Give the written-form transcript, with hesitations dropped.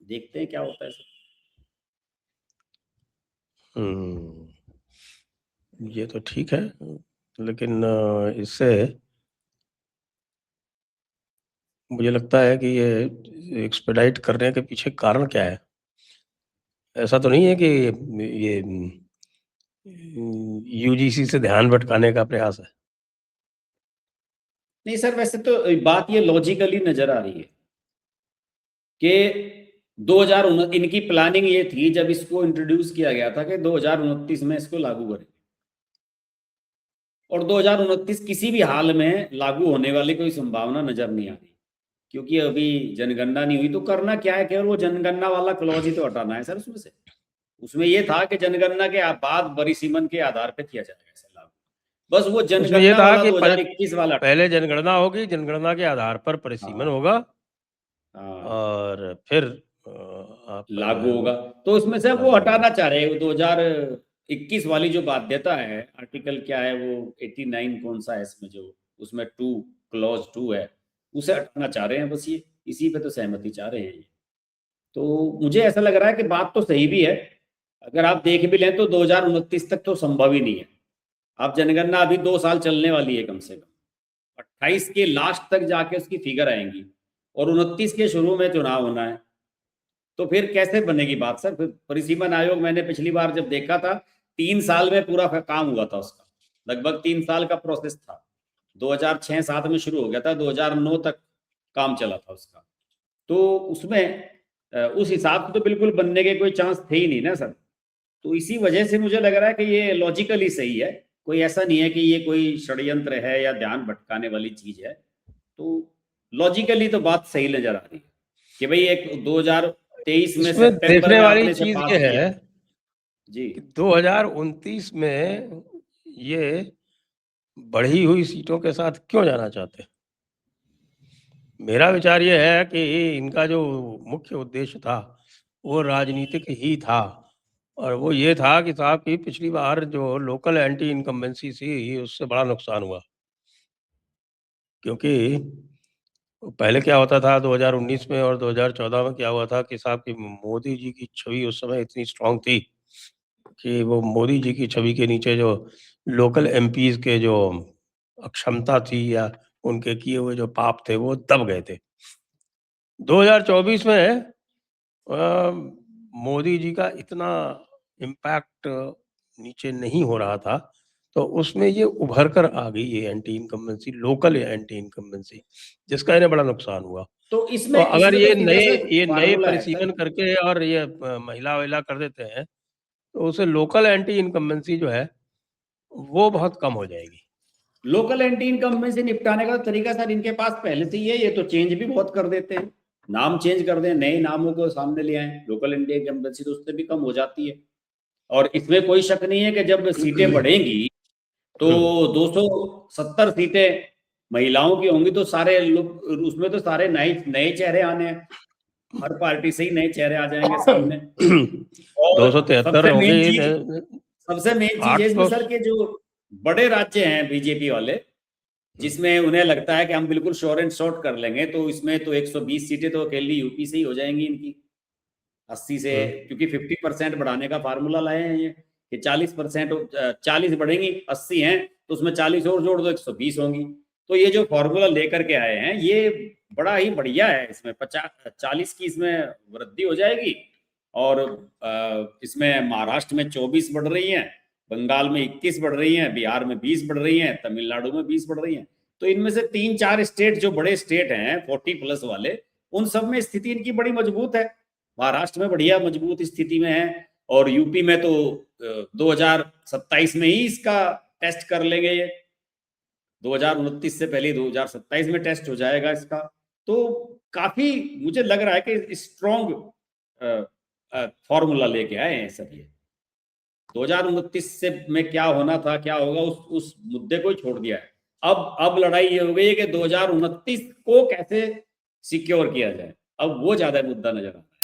देखते हैं क्या होता है सर। ये तो ठीक है, लेकिन इससे मुझे लगता है कि ये एक्सपेडाइट करने के पीछे कारण क्या है? ऐसा तो नहीं है कि ये यूजीसी से ध्यान भटकाने का प्रयास है? नहीं सर, वैसे तो बात ये लॉजिकली नजर आ रही है कि 2019 इनकी प्लानिंग ये थी जब इसको इंट्रोड्यूस किया गया था कि 2029 में इसको लागू करें, और 2029 किसी भी हाल में लागू होने वाली कोई संभावना नजर नहीं आ रही, क्योंकि अभी जनगणना नहीं हुई। तो करना क्या है, केवल वो जनगणना वाला क्लॉज ही तो हटाना है सर उसमें से। उसमें ये था कि जनगणना के बाद बरिसीमन के आधार पर किया जाएगा ऐसा लागू, बस वो उसमें ये जनगणना था वाला कि 2021 वाला। पहले जनगणना होगी, जनगणना के आधार पर परिसीमन हाँ होगा, हाँ, और फिर आपका जो लागू है वो होगा। तो उसमें से वो लागू होगा। हटाना चाह रहे हैं। वो 2021 वाली जो बाध्यता है, आर्टिकल क्या है वो 89 कौन सा है इसमें, जो उसमें क्लॉज 2 है, उसे हटाना चाह रहे हैं। बस ये इसी पे तो सहमति चाह रहे हैं ये। तो मुझे ऐसा लग रहा है कि बात तो सही भी है। अगर आप देख भी लें तो 2029 तक तो संभव ही नहीं है। आप जनगणना अभी 2 साल चलने वाली है कम से कम, 28 के लास्ट तक जाके उसकी फिगर आएंगी और 29 के शुरू में चुनाव होना है। तो फिर कैसे बनेगी बात सर? फिर परिसीमन आयोग मैंने पिछली बार जब देखा था, 3 साल में पूरा काम हुआ था उसका। लगभग 3 साल का प्रोसेस था। 2006-07 में शुरू हो गया था, 2009 तक काम चला था उसका। तो उसमें उस हिसाब से तो बिल्कुल बनने के कोई चांस थे ही नहीं ना सर। तो इसी वजह से मुझे लग रहा है कि ये लॉजिकली सही है। कोई ऐसा नहीं है कि ये कोई षड्यंत्र है या ध्यान भटकाने वाली चीज है। तो लॉजिकली तो बात सही नजर आ रही है कि भाई एक 2023 में इसमें सितंबर देखने में वाली आपने से चीज ये पास है किया जी। कि 2029 में ये बढ़ी हुई सीटों के साथ क्यों जाना चाहते हैं? मेरा विचार ये है कि इनका जो मुख्य उद्देश्य था वो राजनीतिक ही था, और वो ये था कि साहब की पिछली बार जो लोकल एंटी इनकम्बेंसी थी उससे बड़ा नुकसान हुआ। क्योंकि पहले क्या होता था 2019 में और 2014 में क्या हुआ था कि साहब की मोदी जी की छवि उस समय इतनी स्ट्रांग थी कि वो मोदी जी की छवि के नीचे जो लोकल एमपीज के जो अक्षमता थी या उनके किए हुए जो पाप थे वो दब गए थे। 2024 में मोदी जी का इतना इम्पैक्ट नीचे नहीं हो रहा था, तो उसमें ये उभर कर आ गई ये anti incumbency, local anti incumbency, जिसका इन्हें बड़ा नुकसान हुआ। तो तो इसमें अगर इसमें तो सीधा सर ये नए फार्मूला है परिसीमन सर। करके और ये महिला वहिला कर देते हैं, तो उसे लोकल एंटी इनकम्बेंसी जो है वो बहुत कम हो जाएगी। लोकल एंटी इनकम्बेंसी से निपटाने का तरीका सर इनके पास पहले से ही है। ये तो चेंज भी बहुत कर देते हैं, नाम चेंज कर दें, नए नामों को सामने ले आए। लोकल एंटी इनकम्बेंसी तो उससे भी कम हो जाती है। और इसमें कोई शक नहीं है कि जब सीटें बढ़ेंगी तो 270 सीटें महिलाओं की होंगी, तो सारे लोग उसमें तो सारे नए नए चेहरे आने हैं। हर पार्टी से ही नए चेहरे आ जाएंगे सामने। और 273 होंगे। सबसे मेन चीज है आठ इसमें सौ सर के जो बड़े राज्य हैं बीजेपी वाले, जिसमें उन्हें लगता है कि हम बिल्कुल श्योर एंड शॉर्ट कर लेंगे, तो इसमें तो 120 सीटें तो अकेली यूपी से ही हो जाएंगी इनकी, 80 से। क्योंकि 50% बढ़ाने का फार्मूला लाए हैं ये कि 40%, 40 बढ़ेंगी, 80 हैं तो उसमें 40 और जोड़ दो, 120 होंगी। तो ये जो फॉर्मूला लेकर के आए हैं ये बड़ा ही बढ़िया है। इसमें 40 की इसमें वृद्धि हो जाएगी। और इसमें महाराष्ट्र में 24 बढ़ रही हैं, बंगाल में 21 बढ़ रही हैं, बिहार में 20 बढ़ रही हैं, तमिलनाडु में 20 बढ़ रही हैं। तो इनमें से 3-4 स्टेट जो बड़े स्टेट हैं 40+ वाले, उन सब में स्थिति इनकी बड़ी मजबूत है। महाराष्ट्र में बढ़िया मजबूत स्थिति में है, और यूपी में तो 2027 में ही इसका टेस्ट कर लेंगे ये। 2029 से पहले 2027 में टेस्ट हो जाएगा इसका। तो काफी मुझे लग रहा है कि स्ट्रॉन्ग फॉर्मूला लेके आए हैं सब ये। 2029 से में क्या होना था, क्या होगा, उस मुद्दे को ही छोड़ दिया है। अब लड़ाई ये हो गई है कि 2029 को कैसे सिक्योर किया जाए। अब वो ज्यादा मुद्दा नजर आ रहा है।